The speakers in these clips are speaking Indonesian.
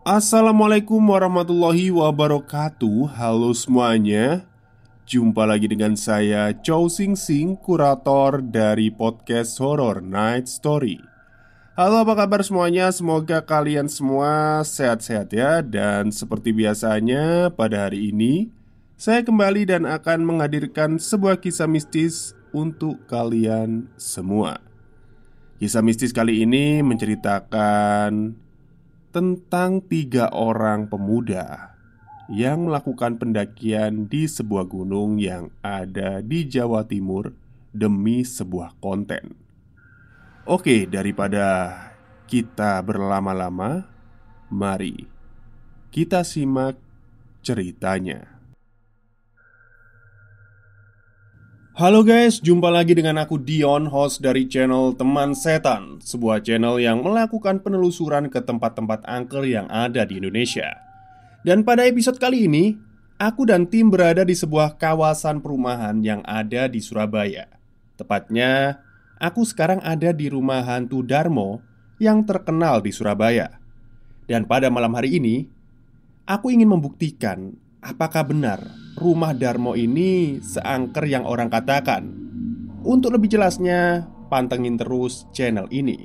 Assalamualaikum warahmatullahi wabarakatuh. Halo semuanya. Jumpa lagi dengan saya Chow Sing Sing, kurator dari podcast Horror Night Story. Halo, apa kabar semuanya? Semoga kalian semua sehat-sehat ya. Dan seperti biasanya pada hari ini saya kembali dan akan menghadirkan sebuah kisah mistis untuk kalian semua. Kisah mistis kali ini menceritakan tentang 3 orang pemuda yang melakukan pendakian di sebuah gunung yang ada di Jawa Timur demi sebuah konten. Oke, daripada kita berlama-lama, mari kita simak ceritanya. Halo guys, jumpa lagi dengan aku Dion, host dari channel Teman Setan, sebuah channel yang melakukan penelusuran ke tempat-tempat angker yang ada di Indonesia. Dan pada episode kali ini, aku dan tim berada di sebuah kawasan perumahan yang ada di Surabaya. Tepatnya, aku sekarang ada di rumah hantu Darmo yang terkenal di Surabaya. Dan pada malam hari ini, aku ingin membuktikan apakah benar rumah Darmo ini seangker yang orang katakan. Untuk lebih jelasnya, pantengin terus channel ini.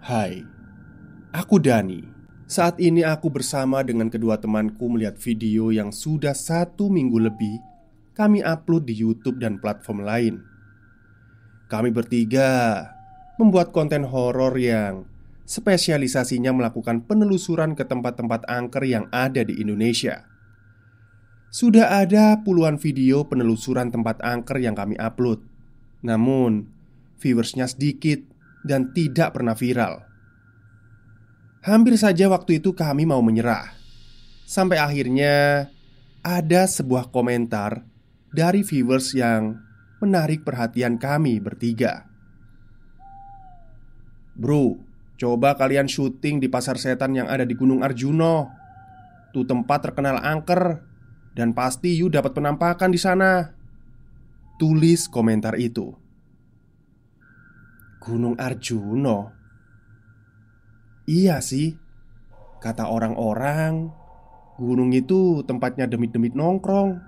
Hai, aku Dani. Saat ini aku bersama dengan kedua temanku melihat video yang sudah 1 minggu lebih kami upload di YouTube dan platform lain. Kami bertiga membuat konten horor yang spesialisasinya melakukan penelusuran ke tempat-tempat angker yang ada di Indonesia. Sudah ada puluhan video penelusuran tempat angker yang kami upload. Namun, viewersnya sedikit dan tidak pernah viral. Hampir saja waktu itu kami mau menyerah. Sampai akhirnya ada sebuah komentar dari viewers yang menarik perhatian kami bertiga. "Bro, coba kalian syuting di pasar setan yang ada di Gunung Arjuno. Tuh tempat terkenal angker dan pasti you dapat penampakan di sana," tulis komentar itu. Gunung Arjuno? Iya sih, kata orang-orang, gunung itu tempatnya demit-demit nongkrong,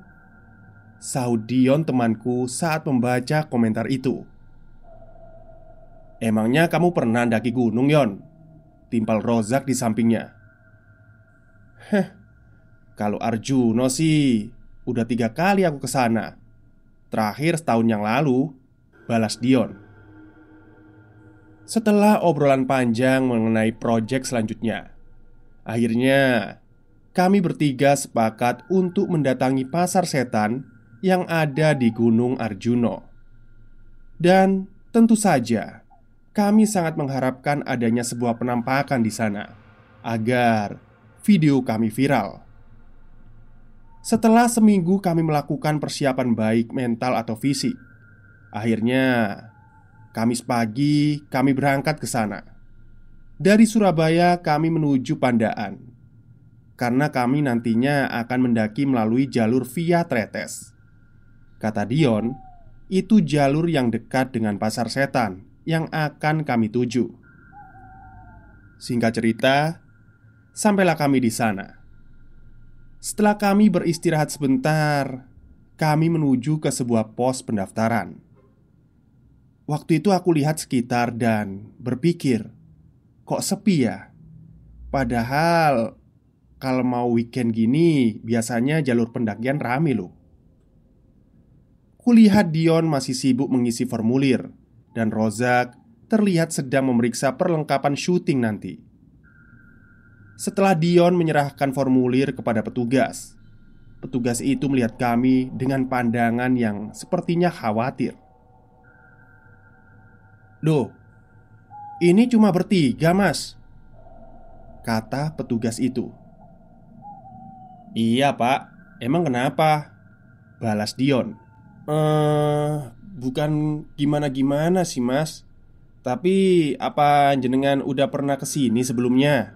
sahut Dion temanku saat membaca komentar itu. "Emangnya kamu pernah daki gunung, Yon?" timpal Rozak di sampingnya. "Heh, kalau Arjuno sih udah 3 kali aku kesana. Terakhir setahun yang lalu," balas Dion. Setelah obrolan panjang mengenai proyek selanjutnya, akhirnya kami bertiga sepakat untuk mendatangi pasar setan yang ada di Gunung Arjuno. Dan tentu saja kami sangat mengharapkan adanya sebuah penampakan di sana agar video kami viral. Setelah seminggu kami melakukan persiapan baik mental atau fisik, akhirnya Kamis pagi kami berangkat ke sana. Dari Surabaya kami menuju Pandaan, karena kami nantinya akan mendaki melalui jalur via Tretes. Kata Dion, itu jalur yang dekat dengan pasar setan yang akan kami tuju. Singkat cerita, sampailah kami di sana. Setelah kami beristirahat sebentar, kami menuju ke sebuah pos pendaftaran. Waktu itu aku lihat sekitar dan berpikir, kok sepi ya? Padahal kalau mau weekend gini biasanya jalur pendakian rame loh. Kulihat Dion masih sibuk mengisi formulir dan Rozak terlihat sedang memeriksa perlengkapan syuting nanti. Setelah Dion menyerahkan formulir kepada petugas, petugas itu melihat kami dengan pandangan yang sepertinya khawatir. "Loh, ini cuma bertiga, Mas," kata petugas itu. "Iya, Pak. Emang kenapa?" balas Dion. Bukan gimana-gimana sih, Mas. Tapi apa jenengan udah pernah kesini sebelumnya?"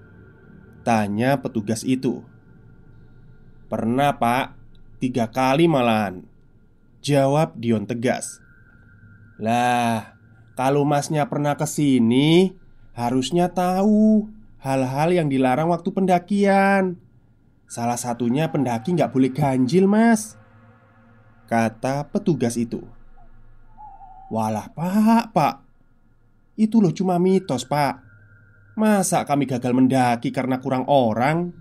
tanya petugas itu. "Pernah, Pak. 3 kali malahan," jawab Dion tegas. "Lah, kalau masnya pernah kesini, harusnya tahu hal-hal yang dilarang waktu pendakian. Salah satunya pendaki nggak boleh ganjil, Mas," kata petugas itu. "Walah pak, itu loh cuma mitos pak. Masa kami gagal mendaki karena kurang orang?"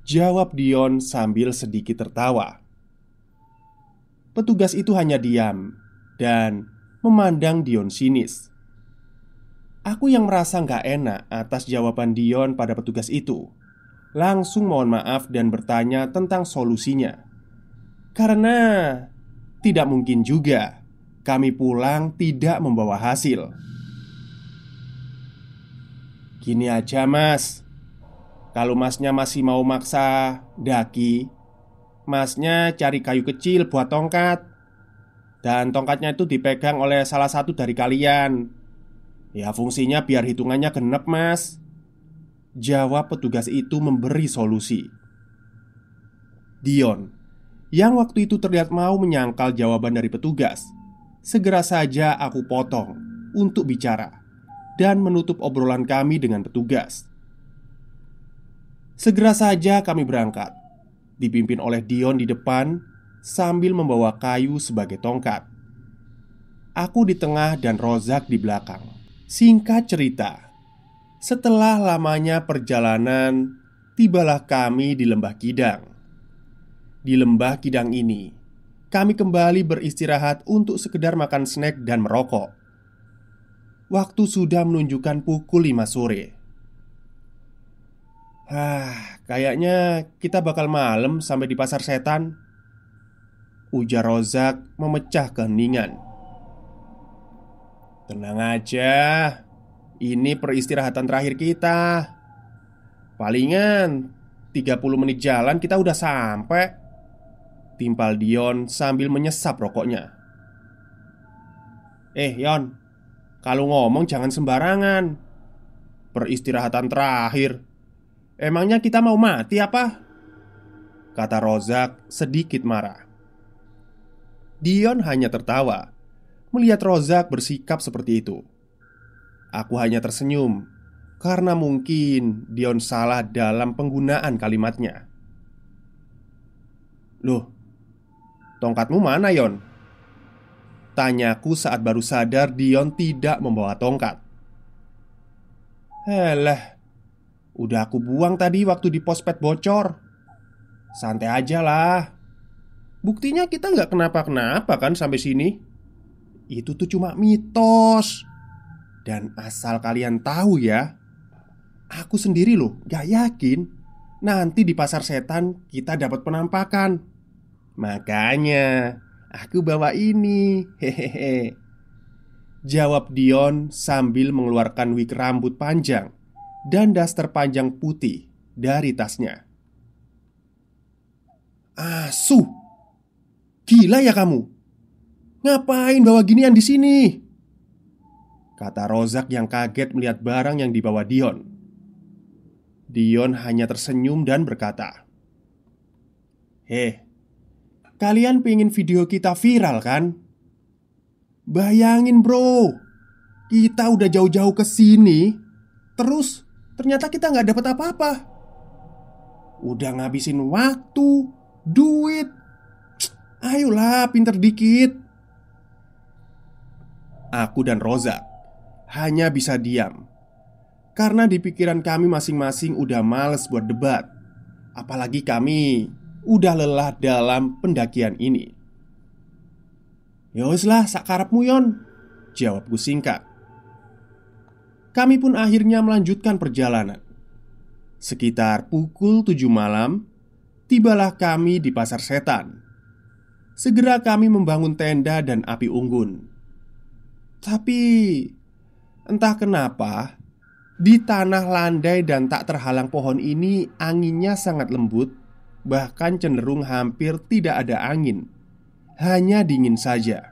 jawab Dion sambil sedikit tertawa. Petugas itu hanya diam dan memandang Dion sinis. Aku yang merasa nggak enak atas jawaban Dion pada petugas itu, langsung mohon maaf dan bertanya tentang solusinya. Karena tidak mungkin juga kami pulang tidak membawa hasil. "Gini aja mas, kalau masnya masih mau maksa daki, masnya cari kayu kecil buat tongkat. Dan tongkatnya itu dipegang oleh salah satu dari kalian. Ya fungsinya biar hitungannya genep mas," jawab petugas itu memberi solusi. Dion, yang waktu itu terlihat mau menyangkal jawaban dari petugas, segera saja aku potong untuk bicara dan menutup obrolan kami dengan petugas. Segera saja kami berangkat, dipimpin oleh Dion di depan sambil membawa kayu sebagai tongkat. Aku di tengah dan Rozak di belakang. Singkat cerita, setelah lamanya perjalanan, tibalah kami di Lembah Kidang. Di Lembah Kidang ini, kami kembali beristirahat untuk sekedar makan snack dan merokok. Waktu sudah menunjukkan pukul 5 sore. Kayaknya kita bakal malam sampai di Pasar Setan," ujar Rozak memecah keheningan. "Tenang aja, ini peristirahatan terakhir kita. Palingan 30 menit jalan kita udah sampai," timpal Dion sambil menyesap rokoknya. Yon, kalau ngomong jangan sembarangan. Peristirahatan terakhir. Emangnya kita mau mati apa?" kata Rozak sedikit marah. Dion hanya tertawa melihat Rozak bersikap seperti itu. Aku hanya tersenyum karena mungkin Dion salah dalam penggunaan kalimatnya. "Loh, tongkatmu mana Yon?" tanyaku saat baru sadar Dion tidak membawa tongkat. Udah aku buang tadi waktu di pospet bocor. Santai aja lah. Buktinya kita nggak kenapa-kenapa kan sampai sini. Itu tuh cuma mitos. Dan asal kalian tahu ya, aku sendiri loh gak yakin nanti di Pasar Setan kita dapat penampakan. Makanya aku bawa ini. Hehehe, jawab Dion sambil mengeluarkan wig rambut panjang dan daster panjang putih dari tasnya. "Asuh, gila ya kamu? Ngapain bawa ginian di sini?" kata Rozak yang kaget melihat barang yang dibawa Dion. Dion hanya tersenyum dan berkata, "Kalian pengen video kita viral kan? Bayangin bro, kita udah jauh-jauh ke sini, terus ternyata kita nggak dapat apa-apa. Udah ngabisin waktu, duit. Ayolah, pinter dikit." Aku dan Rozak hanya bisa diam karena di pikiran kami masing-masing udah males buat debat. Apalagi kami udah lelah dalam pendakian ini. "Ya wis lah, sakarepmu Yon," jawabku singkat. Kami pun akhirnya melanjutkan perjalanan. Sekitar pukul 7 malam, tibalah kami di Pasar Setan. Segera kami membangun tenda dan api unggun. Tapi entah kenapa, di tanah landai dan tak terhalang pohon ini anginnya sangat lembut. Bahkan cenderung hampir tidak ada angin. Hanya dingin saja.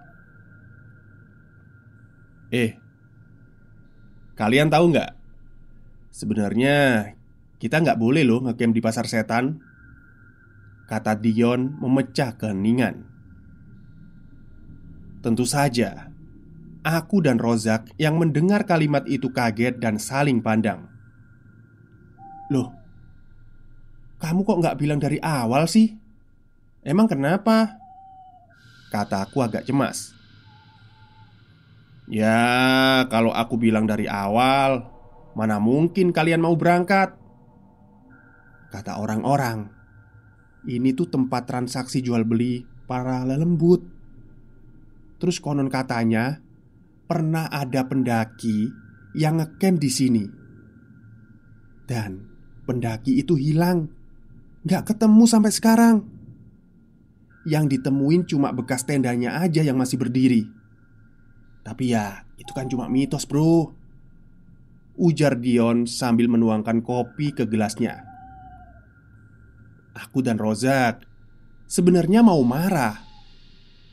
Kalian tahu nggak? Sebenarnya kita nggak boleh loh ngecamp di Pasar Setan, kata Dion memecah keheningan. Tentu saja aku dan Rozak yang mendengar kalimat itu kaget dan saling pandang. "Loh, kamu kok nggak bilang dari awal sih? Emang kenapa?" kataku agak cemas. "Ya, kalau aku bilang dari awal, mana mungkin kalian mau berangkat?" kata orang-orang. Ini tuh tempat transaksi jual beli para lelembut. Terus konon katanya pernah ada pendaki yang ngecamp di sini. Dan pendaki itu hilang, nggak ketemu sampai sekarang. Yang ditemuin cuma bekas tendanya aja yang masih berdiri. Tapi ya, itu kan cuma mitos, bro, ujar Dion sambil menuangkan kopi ke gelasnya. Aku dan Rozak sebenarnya mau marah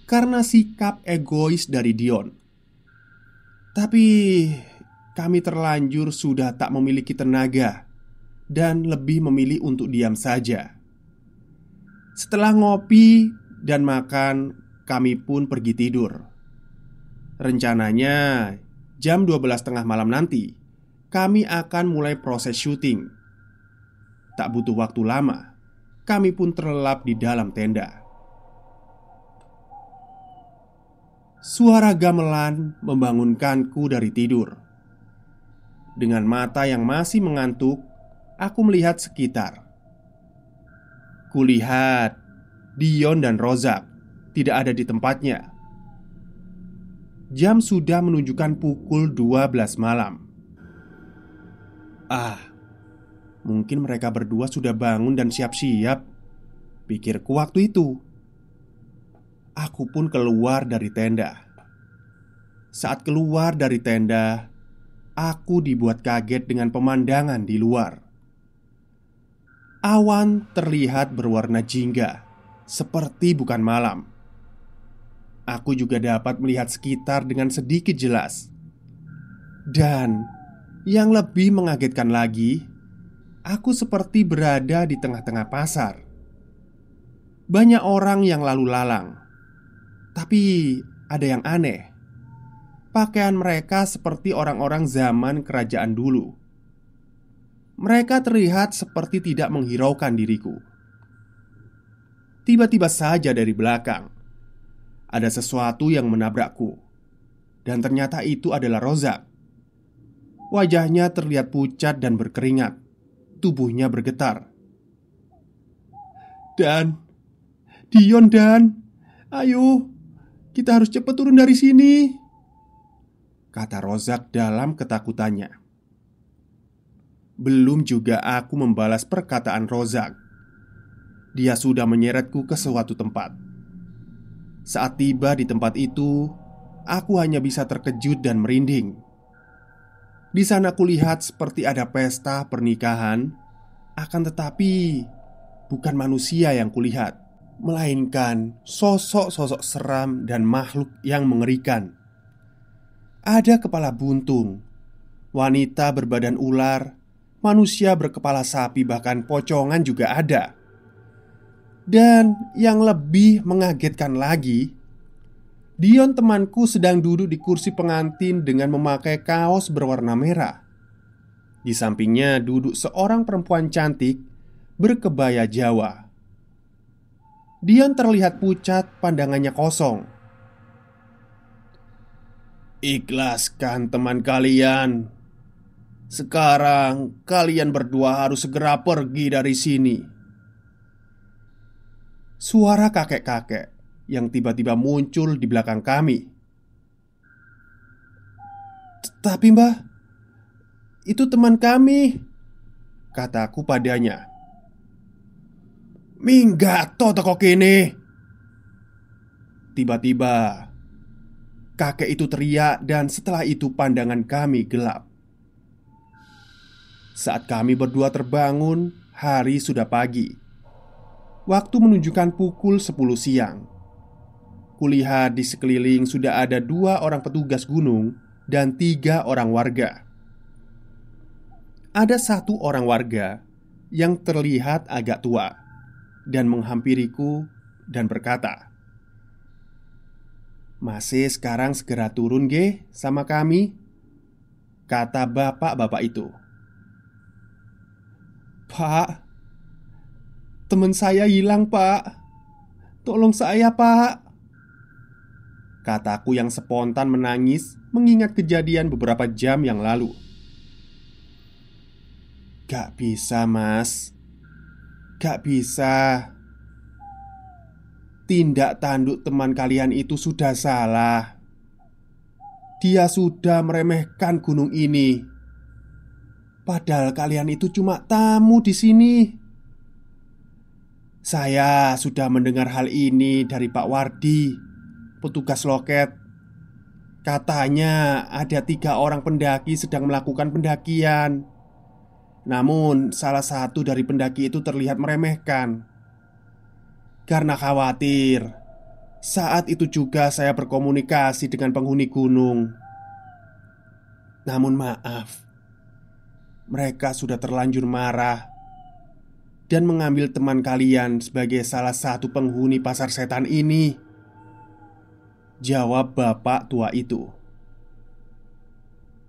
karena sikap egois dari Dion. Tapi kami terlanjur sudah tak memiliki tenaga dan lebih memilih untuk diam saja. Setelah ngopi dan makan, kami pun pergi tidur. Rencananya jam 12 tengah malam nanti kami akan mulai proses syuting. Tak butuh waktu lama, kami pun terlelap di dalam tenda. Suara gamelan membangunkanku dari tidur. Dengan mata yang masih mengantuk, aku melihat sekitar. Kulihat Dion dan Rozak tidak ada di tempatnya. Jam sudah menunjukkan pukul 12 malam. Mungkin mereka berdua sudah bangun dan siap-siap, pikirku waktu itu. Aku pun keluar dari tenda. Saat keluar dari tenda, aku dibuat kaget dengan pemandangan di luar. Awan terlihat berwarna jingga, seperti bukan malam. Aku juga dapat melihat sekitar dengan sedikit jelas. Dan yang lebih mengagetkan lagi, aku seperti berada di tengah-tengah pasar. Banyak orang yang lalu lalang. Tapi ada yang aneh. Pakaian mereka seperti orang-orang zaman kerajaan dulu. Mereka terlihat seperti tidak menghiraukan diriku. Tiba-tiba saja dari belakang ada sesuatu yang menabrakku. Dan ternyata itu adalah Rozak. Wajahnya terlihat pucat dan berkeringat. Tubuhnya bergetar. Dion, ayo, kita harus cepat turun dari sini, kata Rozak dalam ketakutannya. Belum juga aku membalas perkataan Rozak, dia sudah menyeretku ke suatu tempat. Saat tiba di tempat itu, aku hanya bisa terkejut dan merinding. Di sana kulihat seperti ada pesta pernikahan, akan tetapi bukan manusia yang kulihat, melainkan sosok-sosok seram dan makhluk yang mengerikan. Ada kepala buntung, wanita berbadan ular, manusia berkepala sapi, bahkan pocongan juga ada. Dan yang lebih mengagetkan lagi, Dion temanku sedang duduk di kursi pengantin dengan memakai kaos berwarna merah. Di sampingnya duduk seorang perempuan cantik berkebaya Jawa. Dion terlihat pucat, pandangannya kosong. "Ikhlaskan teman kalian. Sekarang kalian berdua harus segera pergi dari sini." Suara kakek-kakek yang tiba-tiba muncul di belakang kami. "Tapi mbah, itu teman kami," kataku padanya. "Minggat to teko kene." Tiba-tiba kakek itu teriak dan setelah itu pandangan kami gelap. Saat kami berdua terbangun, hari sudah pagi. Waktu menunjukkan pukul 10 siang. Kulihat di sekeliling sudah ada 2 orang petugas gunung dan 3 orang warga. Ada 1 orang warga yang terlihat agak tua dan menghampiriku dan berkata, "Masih sekarang segera turun ge sama kami," kata bapak-bapak itu. "Pak, teman saya hilang, Pak. Tolong saya, Pak," kataku yang spontan menangis mengingat kejadian beberapa jam yang lalu. "Gak bisa, Mas. Gak bisa. Tindak tanduk teman kalian itu sudah salah. Dia sudah meremehkan gunung ini. Padahal kalian itu cuma tamu di sini. Saya sudah mendengar hal ini dari Pak Wardi, petugas loket. Katanya ada 3 orang pendaki sedang melakukan pendakian. Namun salah satu dari pendaki itu terlihat meremehkan. Karena khawatir, saat itu juga saya berkomunikasi dengan penghuni gunung. Namun maaf, mereka sudah terlanjur marah dan mengambil teman kalian sebagai salah satu penghuni pasar setan ini," jawab bapak tua itu.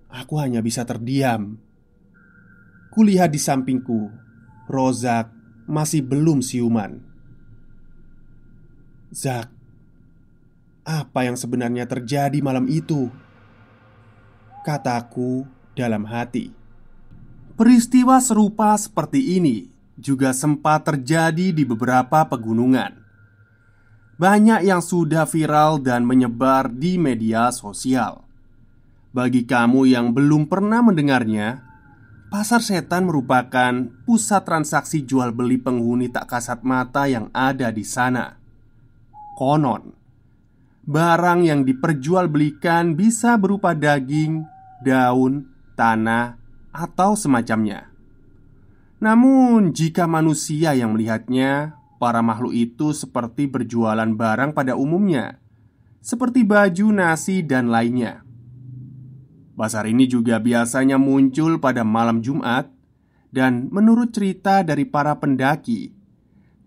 Aku hanya bisa terdiam. Kulihat di sampingku, Rozak masih belum siuman. "Zak, apa yang sebenarnya terjadi malam itu?" kataku dalam hati. Peristiwa serupa seperti ini juga sempat terjadi di beberapa pegunungan. Banyak yang sudah viral dan menyebar di media sosial. Bagi kamu yang belum pernah mendengarnya, Pasar Setan merupakan pusat transaksi jual beli penghuni tak kasat mata yang ada di sana. Konon, barang yang diperjualbelikan bisa berupa daging, daun, tanah, atau semacamnya. Namun, jika manusia yang melihatnya, para makhluk itu seperti berjualan barang pada umumnya, seperti baju, nasi, dan lainnya. Pasar ini juga biasanya muncul pada malam Jumat, dan menurut cerita dari para pendaki,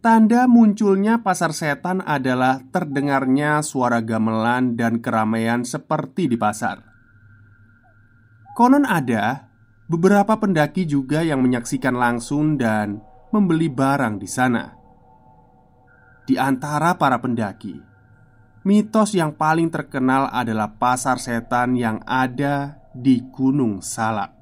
tanda munculnya pasar setan adalah terdengarnya suara gamelan dan keramaian seperti di pasar. Konon ada beberapa pendaki juga yang menyaksikan langsung dan membeli barang di sana. Di antara para pendaki, mitos yang paling terkenal adalah pasar setan yang ada di Gunung Salak.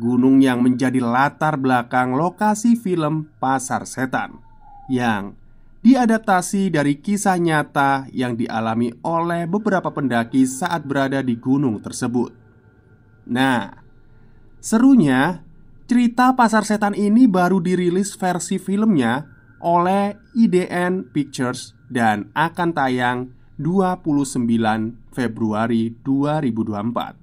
Gunung yang menjadi latar belakang lokasi film Pasar Setan yang diadaptasi dari kisah nyata yang dialami oleh beberapa pendaki saat berada di gunung tersebut. Nah, serunya, cerita Pasar Setan ini baru dirilis versi filmnya oleh IDN Pictures dan akan tayang 29 Februari 2024.